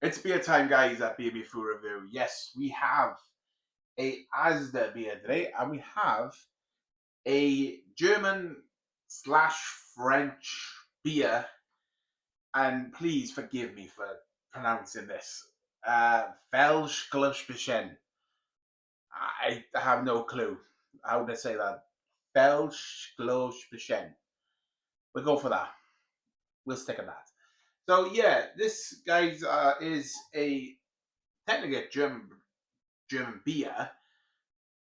It's beer time, guys, at Baby Food Review. Yes, we have a Asda beer today, and we have a German slash French beer. And please forgive me for pronouncing this. Feldschlößchen. I have no clue how to say that. Feldschlosschen. We'll go for that. We'll stick with that. So yeah, this guys is a technically a German beer,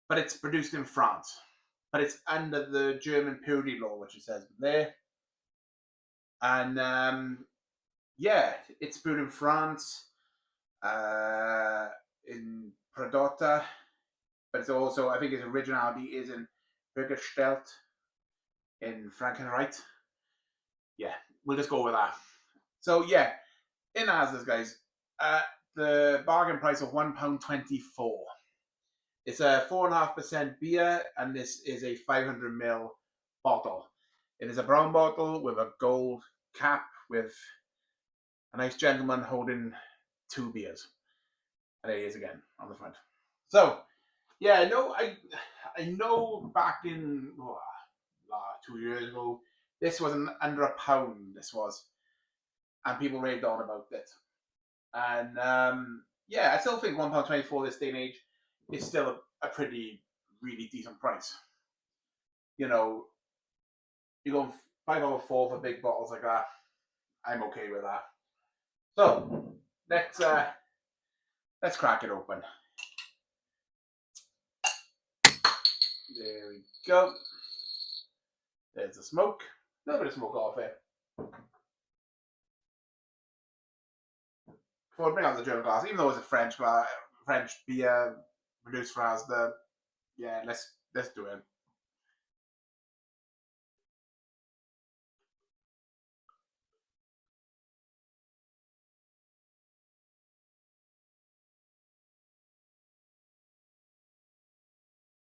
but it's produced in France. But it's under the German purity law, which it says there. And yeah, it's brewed in France, in Prodota, but it's also, I think its originality is in Bürgerstedt in Frankenreich. Yeah, we'll just go with that. So yeah, in Asda's, guys, the bargain price of £1.24. It's a 4.5% beer, and this is a 500ml bottle. It is a brown bottle with a gold cap with a nice gentleman holding two beers. And there he is again on the front. So, yeah, I know back in 2 years ago, this was under a pound, this was. And people raved on about it. And yeah, I still think £1.24 this day and age is still a pretty, really decent price. You know, you go £5.04 for big bottles like that. I'm okay with that. So let's crack it open. There we go. There's the smoke. A little bit of smoke off here. Before I bring out the German glass, even though it's a French beer produced for Asda, yeah, let's do it.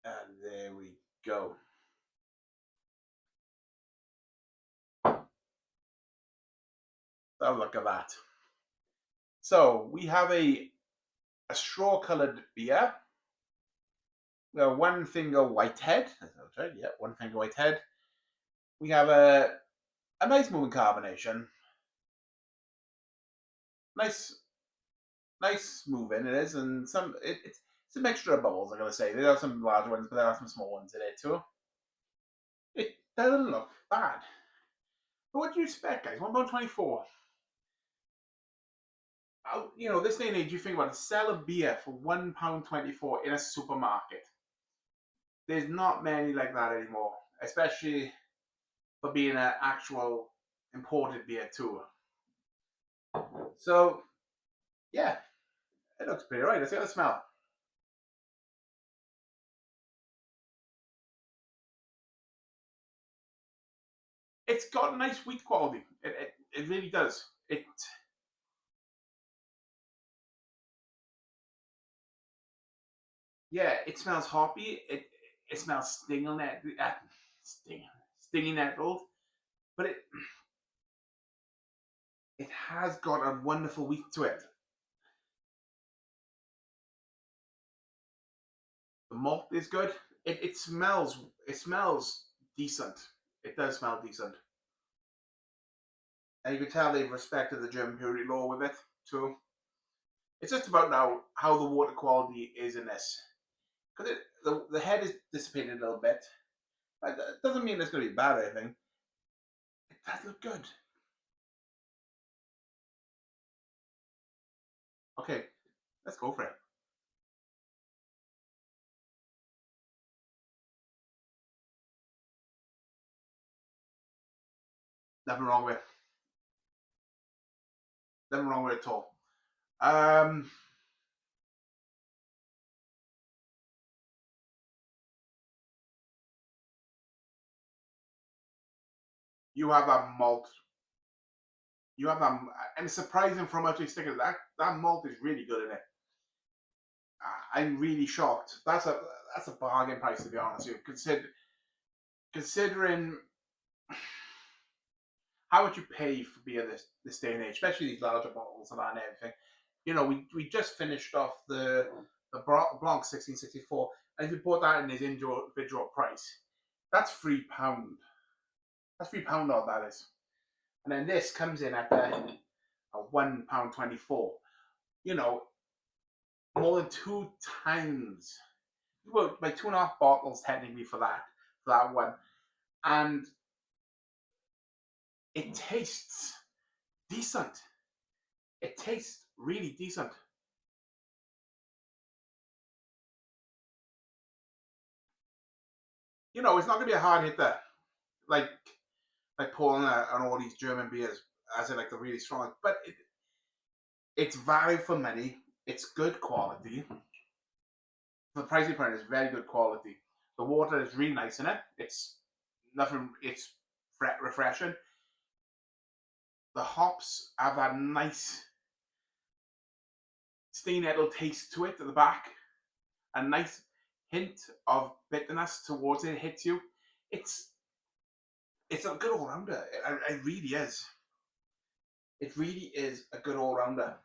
And there we go. So look at that. So we have a straw-coloured beer. We have one finger whitehead. Yeah, one finger whitehead. We have a nice moving carbonation. Nice moving it is, and it's a mixture of bubbles. I'm gonna say there are some large ones, but there are some small ones in it too. It doesn't look bad. But what do you expect, guys? £1.24. You know, this day and age, you think about it, sell a beer for £1.24 in a supermarket. There's not many like that anymore, especially for being an actual imported beer too. So, yeah, it looks pretty right. Let's get a smell. It's got nice wheat quality. It really does. Yeah, it smells hoppy. It smells stinging nettled, but it has got a wonderful wheat to it. The malt is good. It smells decent. It does smell decent. And you can tell they've respected the German purity law with it too. It's just about now how the water quality is in this. Because the head is dissipated a little bit. But it doesn't mean it's going to be bad or anything. It does look good. Okay, let's go for it. Nothing wrong with it. Nothing wrong with it at all. You have that malt. You have that, and it's surprising from how much stick that malt is really good in it. I'm really shocked. That's a bargain price, to be honest with you. Considering how much you pay for beer this day and age, especially these larger bottles and that and everything. You know, we just finished off the Blanc 1664, and if you put that in his individual price, that's £3. That's £3 odd, that is. And then this comes in at a £1.24. You know, more than 2 times. Well, like 2.5 bottles technically for that one, and it tastes decent. It tastes really decent. You know, it's not gonna be a hard hitter like pouring on all these German beers, as in like the really strong. But it's value for money. It's good quality. The price you put is very good quality. The water is really nice in it. It's nothing. It's refreshing. The hops have that nice stay nettle taste to it at the back. A nice hint of bitterness towards it hits you. It's a good all rounder. It really is. It really is a good all rounder.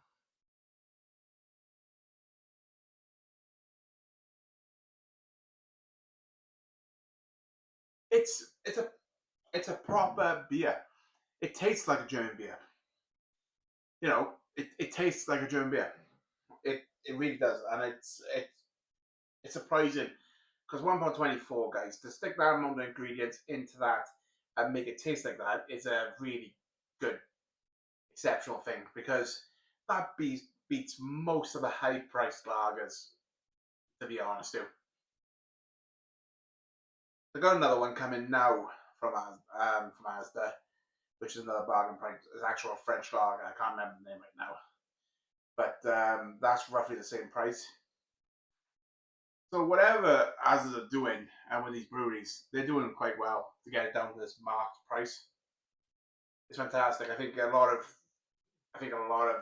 It's a proper beer. It tastes like a German beer. You know, it tastes like a German beer. It really does, and it's surprising because £1.24, guys, to stick that amount of ingredients into that and make it taste like that is a really good, exceptional thing, because that beats most of the high-priced lagers, to be honest. Too. I've got another one coming now from Asda, which is another bargain price. It's actual French lager. I can't remember the name right now, but that's roughly the same price. So whatever Asda are doing, and with these breweries, they're doing quite well to get it down to this marked price. It's fantastic. I think a lot of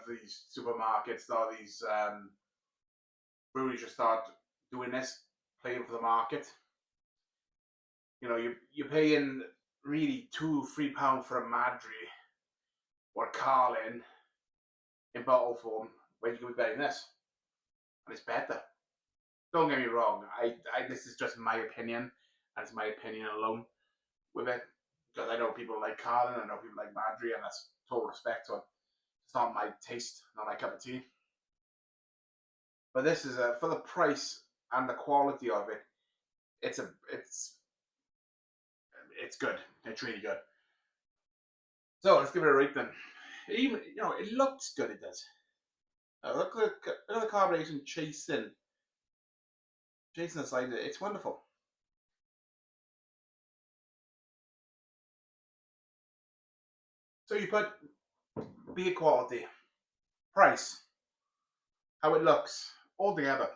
these supermarkets, or these breweries, just start doing this, playing for the market. You know, you're paying really £2-3 for a Madri or a Carlin in bottle form when you can be betting this, and it's better. Don't get me wrong. This is just my opinion, and it's my opinion alone with it, because I know people like Carlin, I know people like Madri, and that's total respect to it. It's not my taste, not my cup of tea. But this is for the price and the quality of it. It's good. It's really good. So let's give it a rate then. Even it looks good. It does. Look at the carbonation chasing the side. It's wonderful. So you put beer quality, price, how it looks, all together.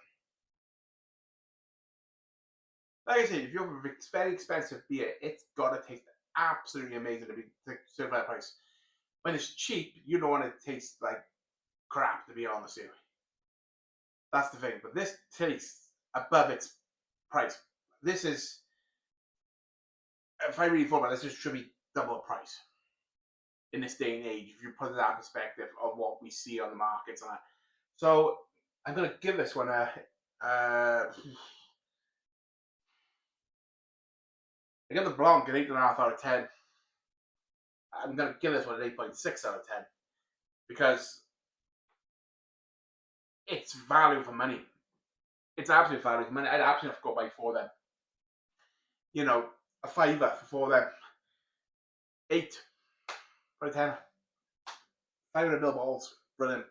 Like I said, if you have a very expensive beer, it's gotta taste absolutely amazing to be served at that price. When it's cheap, you don't want it to taste like crap, to be honest with you. That's the thing. But this tastes above its price. This is, if I really thought about this should be double the price in this day and age, if you put that perspective of what we see on the markets and that. So I'm gonna give this one a I give the Blanc an 8.5 out of 10. I'm gonna give this one an 8.6 out of 10 because it's value for money. It's absolute value for money. I'd absolutely have to go buy 4 of them. You know, a £5 for 4 of them. 8 out of 10. 500 ml bottles. Brilliant.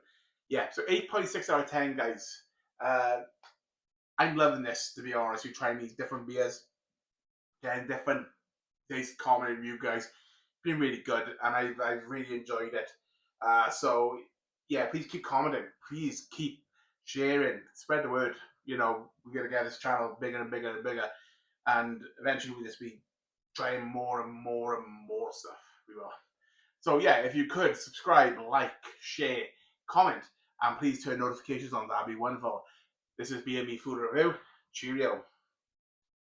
Yeah, so 8.6 out of 10, guys. I'm loving this, to be honest. We're trying these different beers, getting different taste, commenting with you guys. It's been really good, and I've really enjoyed it. So yeah, please keep commenting. Please keep sharing. Spread the word. You know, we're gonna get this channel bigger and bigger and bigger, and eventually we'll just be trying more and more and more stuff. We will. So yeah, if you could subscribe, like, share, comment, and please turn notifications on. That'd be wonderful. This is B&B Food Review. Cheerio.